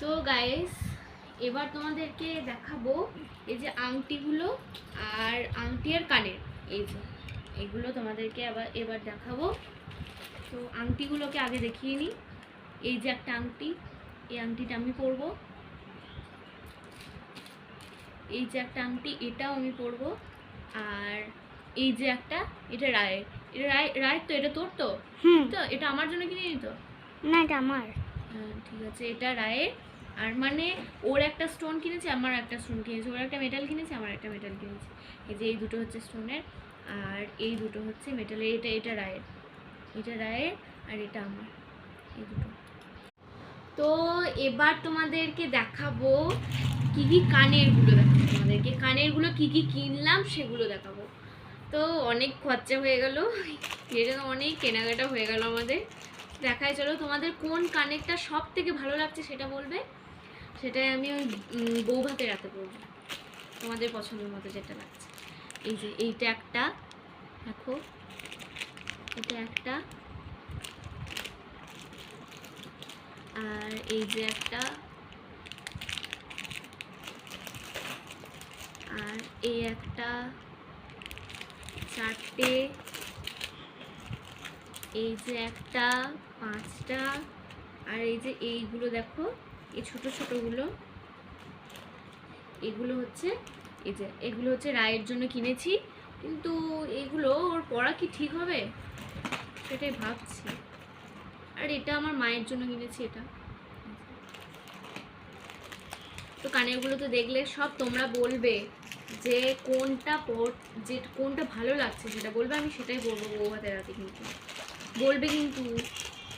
তো গাইস, এবার তোমাদেরকে দেখাবো এই যে আংটিগুলো আর আংটি আর কানের, এই যে এগুলো তোমাদেরকে এবার দেখাবো। তো আংটিগুলোকে আগে দেখিয়ে নিই। এই যে একটা আংটি, এই আংটিটা আমি পরবো। এই যে একটা আংটি, এটাও আমি পরবো। আর এই যে একটা, এটা রায়ের, এটা রায়ের তো, এটা তোর তো? তো এটা আমার জন্য কিনে নি তো? না, এটা আমার। হ্যাঁ ঠিক আছে, এটা রায়ের। আর মানে ওর একটা স্টোন কিনেছে, আমার একটা স্টোন কিনেছে, ওর একটা মেটাল কিনেছে, আমার একটা মেটাল কিনেছে। এই যে এই দুটো হচ্ছে স্টোনের আর এই দুটো হচ্ছে মেটালের। এটা রায়ের, এটা রায়ের আর এটা আমার, এই দুটো। তো এবার তোমাদেরকে দেখাবো কি কি কানেরগুলো, দেখাবো তোমাদেরকে কানেরগুলো কি কি কিনলাম সেগুলো দেখাবো। তো অনেক খরচা হয়ে গেল, এটা অনেক কেনাকাটা হয়ে গেল আমাদের। দেখায় চলো, তোমাদের কোন কানেরটা সব থেকে ভালো লাগছে সেটা বলবে, সেটাই আমি ওই বউ ভাতের রাতে পরবো, তোমাদের পছন্দের মতো যেটা লাগছে। এই যে এইটা একটা, দেখো এটা একটা, আর এই যে একটা, আর এই একটা, চারটে, এই যে একটা, পাঁচটা, আর এই যে এইগুলো দেখো, এই ছোট ছোটগুলো, এগুলো হচ্ছে, এই যে এগুলো হচ্ছে রায়ের জন্য কিনেছি, কিন্তু এগুলো ওর পড়া কি ঠিক হবে সেটাই ভাবছি। আর এটা আমার মায়ের জন্য কিনেছি, এটা। তো কানেরগুলো তো দেখলে সব, তোমরা বলবে যে কোনটা ভালো লাগছে সেটা বলবে, আমি সেটাই বলবো বউ ভাতের রাতে, কিন্তু বলবে কিন্তু।